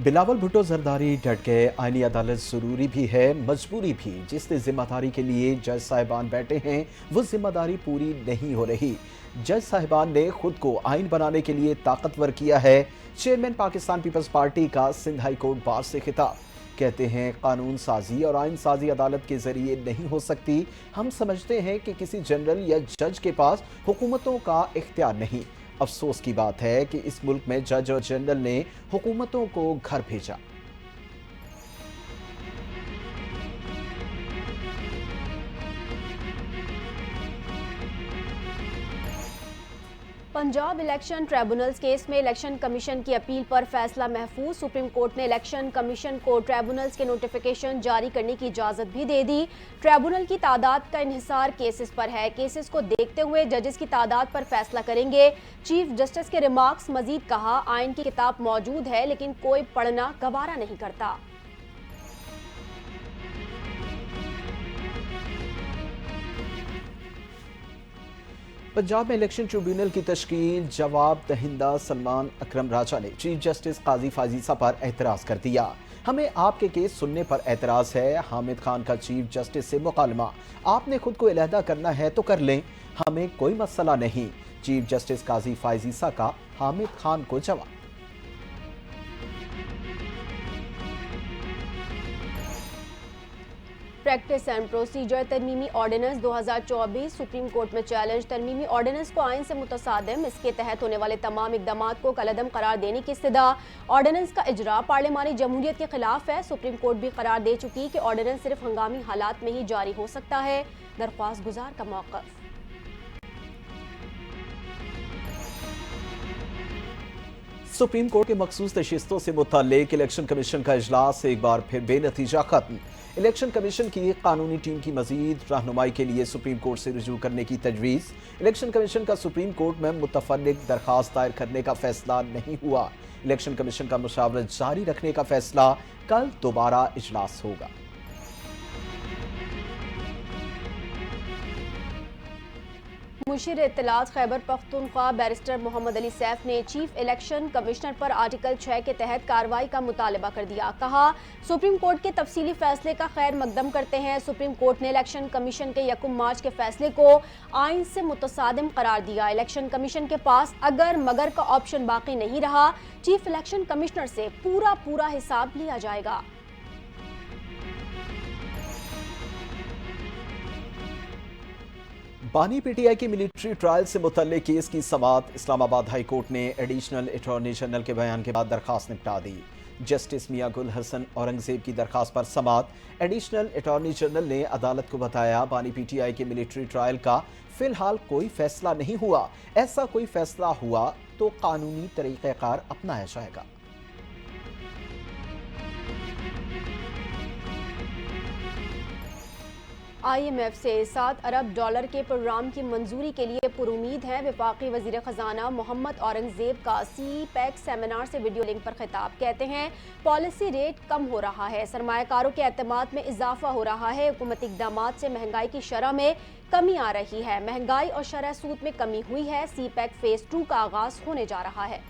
बिलावल भुट्टो जरदारी डट गए। आईनी अदालत ज़रूरी भी है, मजबूरी भी। जिस जिम्मेदारी के लिए जज साहिबान बैठे हैं वो जिम्मेदारी पूरी नहीं हो रही। जज साहिबान ने खुद को आइन बनाने के लिए ताकतवर किया है। चेयरमैन पाकिस्तान पीपल्स पार्टी का सिंध हाई कोर्ट बार से खिताब। कहते हैं कानून साजी और आइन साजी अदालत के जरिए नहीं हो सकती। हम समझते हैं कि किसी जनरल या जज के पास हुकूमतों का इख्तियार नहीं। अफसोस की बात है कि इस मुल्क में जज और जनरल ने हुकूमतों को घर भेजा। पंजाब इलेक्शन ट्राइब्यूनल्स केस में इलेक्शन कमीशन की अपील पर फैसला महफूज। सुप्रीम कोर्ट ने इलेक्शन कमीशन को ट्राइब्यूनल्स के नोटिफिकेशन जारी करने की इजाजत भी दे दी। ट्राइब्यूनल की तादाद का इन्हिसार केसेस पर है। केसेस को देखते हुए जजेस की तादाद पर फैसला करेंगे। चीफ जस्टिस के रिमार्क्स। मजीद कहा, आइन की किताब मौजूद है लेकिन कोई पढ़ना गवारा नहीं करता। पंजाब में इलेक्शन ट्रिब्यूनल की तश्कील। जवाब दहिंदा सलमान अकरम राजा ने चीफ जस्टिस काजी फाजीसा पर एतराज़ कर दिया। हमें आपके केस सुनने पर एतराज़ है। हामिद खान का चीफ जस्टिस से मुकालमा। आपने खुद को अलहदा करना है तो कर लें, हमें कोई मसला नहीं। चीफ जस्टिस काजी फाजीसा का हामिद खान को जवाब। प्रैक्टिस एंड प्रोसीजर तरमीमी ऑर्डिनेंस 2024 सुप्रीम कोर्ट में चैलेंज। तरमीमी ऑर्डिनेंस को आइन से मुतसादिम, इसके तहत होने वाले तमाम इक़दामात को कलअदम करार देने की इस्तदा। ऑर्डिनेंस का इजरा पार्लिमानी जमहूरियत के खिलाफ है। सुप्रीम कोर्ट भी करार दे चुकी कि ऑर्डिनेंस सिर्फ हंगामी हालात में ही जारी हो सकता है। दरख्वास्त गुजार का मौक़िफ़। सुप्रीम कोर्ट के मखसूस नशिस्तों से मुताल्लिक इलेक्शन कमीशन का इजलास एक बार फिर बेनतीजा खत्म। इलेक्शन कमीशन की कानूनी टीम की मजीद रहनुमाई के लिए सुप्रीम कोर्ट से रुजू करने की तजवीज़। इलेक्शन कमीशन का सुप्रीम कोर्ट में मुतफर्रिक दरखास्त दायर करने का फैसला नहीं हुआ। इलेक्शन कमीशन का मुशावरत जारी रखने का फैसला। कल दोबारा इजलास होगा। मुशीर इत्तलात खैबर पख्तूनख्वा बैरिस्टर मोहम्मद अली सैफ ने चीफ इलेक्शन कमिश्नर पर आर्टिकल 6 के तहत कार्रवाई का मुतालबा कर दिया। कहा, सुप्रीम कोर्ट के तफसीली फैसले का खैर मकदम करते हैं। सुप्रीम कोर्ट ने इलेक्शन कमीशन के 1 मार्च के फैसले को आइन से मुतसादिम करार दिया। इलेक्शन कमीशन के पास अगर मगर का ऑप्शन बाकी नहीं रहा, चीफ इलेक्शन कमिश्नर से पूरा हिसाब लिया जाएगा। बानी पीटीआई की मिलिट्री ट्रायल से मुतल्लिक केस की समाअत। इस्लामाबाद हाई कोर्ट ने एडिशनल अटॉर्नी जनरल के बयान के बाद दरखास्त निपटा दी। जस्टिस मियां गुल हसन औरंगजेब की दरखास्त पर समाअत। एडिशनल अटॉर्नी जनरल ने अदालत को बताया, बानी पीटीआई के मिलिट्री ट्रायल का फिलहाल कोई फैसला नहीं हुआ। ऐसा कोई फैसला हुआ तो कानूनी तरीक़ेकार अपनाया जाएगा। IMF से $7 अरब के प्रोग्राम की मंजूरी के लिए पुरुमीद हैं। वफाकी वज़ीर ख़जाना मोहम्मद औरंगजेब का CPEC सेमिनार से वीडियो लिंक पर खिताब। कहते हैं, पॉलिसी रेट कम हो रहा है, सरमायाकारों के एतमाद में इजाफा हो रहा है। हुकूमती इक़दामात से महंगाई की शरह में कमी आ रही है। महंगाई और शरह सूद में कमी हुई है। CPEC फेज़ 2 का आगाज़ होने जा रहा है।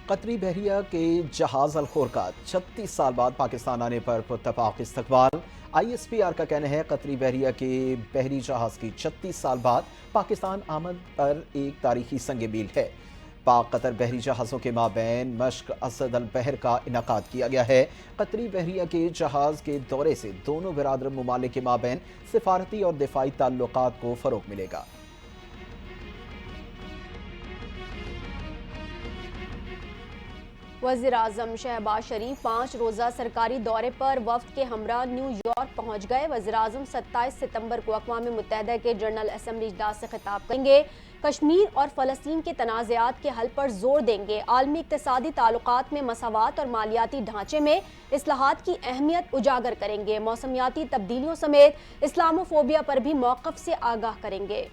कतरी बहरिया के जहाज अलखोर का 36 साल बाद पाकिस्तान आने पर पुरतफाक इस्तकबाल। ISPR का कहना है, कतरी बहरिया के बहरी जहाज की 36 साल बाद पाकिस्तान आमद पर एक तारीखी संग मील है। पाक कतर बहरी जहाज़ों के माबैन मश्क असद अल बहर का इनकाद किया गया है। कतरी बहरिया के जहाज़ के दौरे से दोनों बिरादर मुमालिक के माबैन सिफारती और दिफाई ताल्लुकात को फ़रोग़ मिलेगा। वज़ीर आज़म शहबाज शरीफ 5 रोज़ा सरकारी दौरे पर वफ्द के हमरा न्यूयॉर्क पहुँच गए। वज़ीर आज़म 27 सितंबर को अक़वाम मुत्तहिदा के जनरल असम्बली इजलास से खिताब करेंगे। कश्मीर और फ़लस्तीन के तनाज़ात के हल पर जोर देंगे। आलमी इक़्तिसादी ताल्लुकात में मसावात और मालियाती ढांचे में इस्लाहात की अहमियत उजागर करेंगे। मौसमियाती तब्दीलियों समेत इस्लामोफोबिया पर भी मौक़िफ़ से आगाह करेंगे।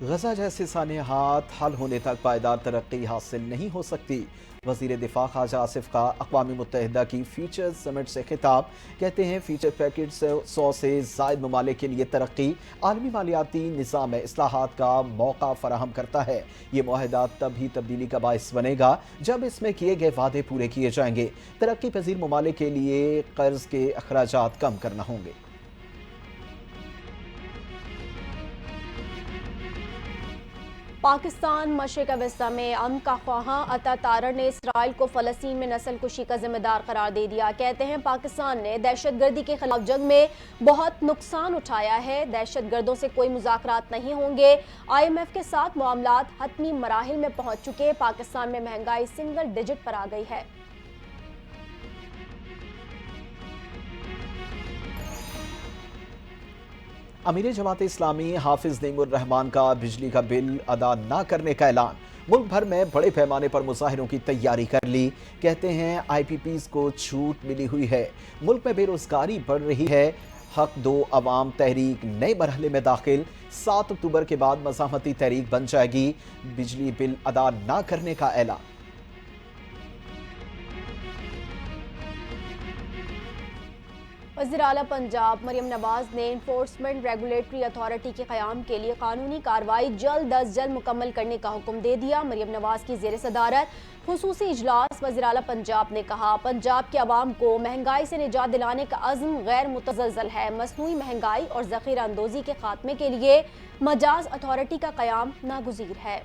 غزہ جیسے سانحات حل ہونے تک پائیدار ترقی حاصل نہیں ہو سکتی۔ وزیر دفاع خواجہ آصف کا اقوام متحدہ کی فیوچر سمٹ سے خطاب، کہتے ہیں فیوچر پیکج 100 سے زائد ممالک کے لیے ترقی عالمی مالیاتی نظام میں اصلاحات کا موقع فراہم کرتا ہے۔ یہ معاہدہ تب ہی تبدیلی کا باعث بنے گا جب اس میں کیے گئے وعدے پورے کیے جائیں گے۔ ترقی پذیر ممالک کے لیے قرض کے اخراجات کم کرنا ہوں گے۔ پاکستان مشرق وسطی میں امن کا خواہاں عطا تارڑ نے اسرائیل کو فلسطین میں نسل کشی کا ذمہ دار قرار دے دیا۔ کہتے ہیں پاکستان نے دہشت گردی کے خلاف جنگ میں بہت نقصان اٹھایا ہے، دہشت گردوں سے کوئی مذاکرات نہیں ہوں گے۔ IMF کے ساتھ معاملات حتمی مراحل میں پہنچ چکے، پاکستان میں مہنگائی سنگل ڈیجٹ پر آ گئی ہے۔ امیر جماعت اسلامی حافظ نعیم الرحمان کا بجلی کا بل ادا نہ کرنے کا اعلان، ملک بھر میں بڑے پیمانے پر مظاہروں کی تیاری کر لی۔ کہتے ہیں IPPs کو چھوٹ ملی ہوئی ہے، ملک میں بے روزگاری بڑھ رہی ہے۔ حق دو عوام تحریک نئے مرحلے میں داخل، 7 اکتوبر کے بعد مزاحمتی تحریک بن جائے گی۔ بجلی بل ادا نہ کرنے کا اعلان۔ وزیراعلیٰ پنجاب مریم نواز نے انفورسمنٹ ریگولیٹری اتھارٹی کے قیام کے لیے قانونی کارروائی جلد از جلد مکمل کرنے کا حکم دے دیا۔ مریم نواز کی زیر صدارت خصوصی اجلاس وزیراعلیٰ پنجاب نے کہا، پنجاب کے عوام کو مہنگائی سے نجات دلانے کا عزم غیر متزلزل ہے۔ مصنوعی مہنگائی اور ذخیرہ اندوزی کے خاتمے کے لیے مجاز اتھارٹی کا قیام ناگزیر ہے۔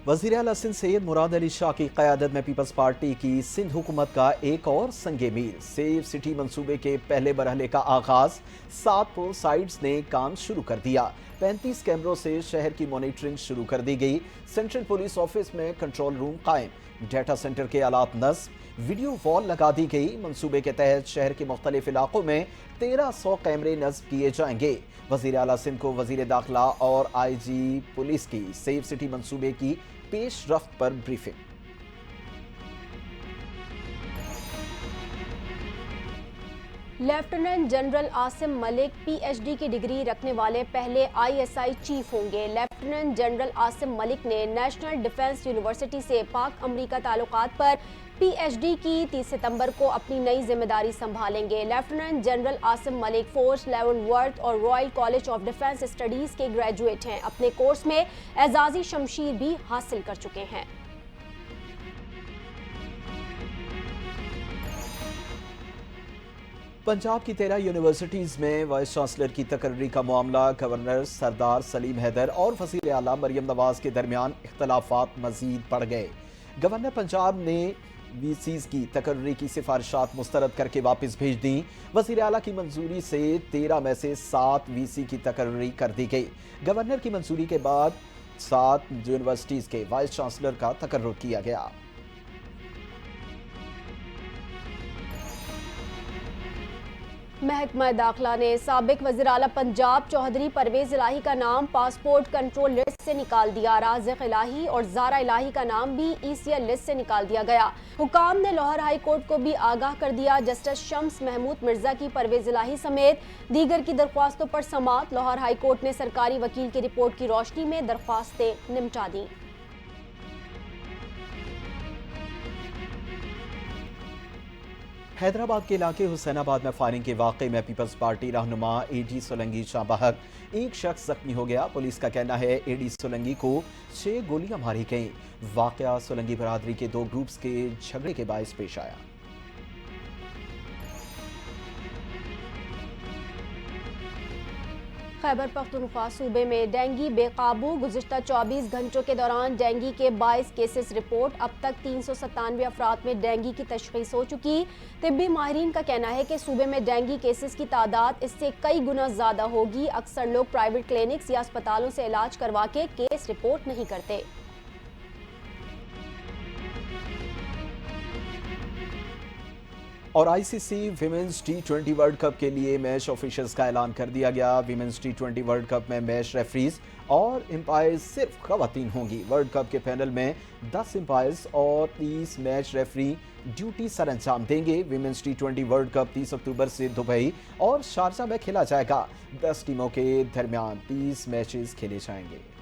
وزیر اعلیٰ سندھ سید مراد علی شاہ کی قیادت میں پیپلز پارٹی کی سندھ حکومت کا ایک اور سنگ میل، سیف سٹی منصوبے کے پہلے مرحلے کا آغاز۔ 7 پول سائٹس نے کام شروع کر دیا، 35 کیمروں سے شہر کی مانیٹرنگ شروع کر دی گئی۔ سینٹرل پولیس آفس میں کنٹرول روم قائم، ڈیٹا سینٹر کے آلات نصب، ویڈیو وال لگا دی گئی۔ منصوبے کے تحت شہر کے مختلف علاقوں میں 1300 کیمرے نصب کیے جائیں گے۔ وزیر اعلیٰ سندھ کو وزیر داخلہ اور IG پولیس کی سیف سٹی منصوبے کی پیش رفت پر بریفنگ۔ لیفٹیننٹ جنرل عاصم ملک PhD کی ڈگری رکھنے والے پہلے ISI چیف ہوں گے۔ لیفٹیننٹ جنرل عاصم ملک نے نیشنل ڈیفنس یونیورسٹی سے پاک امریکہ تعلقات پر PhD کی 30 ستمبر کو اپنی نئی ذمہ داری سنبھالیں گے۔ لیفٹیننٹ جنرل عاصم ملک فورس 11 ورتھ اور Royal college of defence studies کے گریجویٹ ہیں، اپنے کورس میں اعزازی شمشیر بھی حاصل کر چکے ہیں۔ پنجاب کی 13 یونیورسٹیز میں وائس چانسلر کی تقرری کا معاملہ، گورنر سردار سلیم حیدر اور وزیر اعلیٰ مریم نواز کے درمیان اختلافات مزید بڑھ گئے۔ گورنر پنجاب نے VCs کی تقرری کی سفارشات مسترد کر کے واپس بھیج دیں۔ وزیر اعلیٰ کی منظوری سے 13 میں سے 7 VC کی تقرری کر دی گئی۔ گورنر کی منظوری کے بعد 7 یونیورسٹیز کے وائس چانسلر کا تقرر کیا گیا۔ محکمہ داخلہ نے سابق وزیر اعلیٰ پنجاب چوہدری پرویز الہی کا نام پاسپورٹ کنٹرول لسٹ سے نکال دیا۔ رازق الہی اور زارا الہی کا نام بھی ECL لسٹ سے نکال دیا گیا۔ حکام نے لاہور ہائی کورٹ کو بھی آگاہ کر دیا۔ جسٹس شمس محمود مرزا کی پرویز الہی سمیت دیگر کی درخواستوں پر سماعت، لاہور ہائی کورٹ نے سرکاری وکیل کی رپورٹ کی روشنی میں درخواستیں نمٹا دیں۔ حیدرآباد کے علاقے حسین آباد میں فائرنگ کے واقعے میں پیپلز پارٹی رہنما AD سولنگی جاں بحق، ایک شخص زخمی ہو گیا۔ پولیس کا کہنا ہے AD سولنگی کو 6 گولیاں ماری گئیں۔ واقعہ سولنگی برادری کے 2 گروپس کے جھگڑے کے باعث پیش آیا۔ خیبر پختونخوا صوبے میں ڈینگی بے قابو، گزشتہ 24 گھنٹوں کے دوران ڈینگی کے 22 کیسز رپورٹ، اب تک 397 افراد میں ڈینگی کی تشخیص ہو چکی۔ طبی ماہرین کا کہنا ہے کہ صوبے میں ڈینگی کیسز کی تعداد اس سے کئی گنا زیادہ ہوگی۔ اکثر لوگ پرائیویٹ کلینکس یا اسپتالوں سے علاج کروا کے کیس رپورٹ نہیں کرتے۔ اور ICC women's T20 world cup کے لیے میچ آفیشلز کا اعلان کر دیا گیا۔ ویمنز T20 ورلڈ کپ میں میچ ریفریز اور امپائرز صرف خواتین ہوں گی۔ ورلڈ کپ کے پینل میں 10 امپائرز اور 30 میچ ریفری ڈیوٹی سر انجام دیں گے۔ ویمنز T20 ورلڈ کپ 30 اکتوبر سے دبئی اور شارجہ میں کھیلا جائے گا۔ 10 ٹیموں کے درمیان 30 میچز کھیلے جائیں گے۔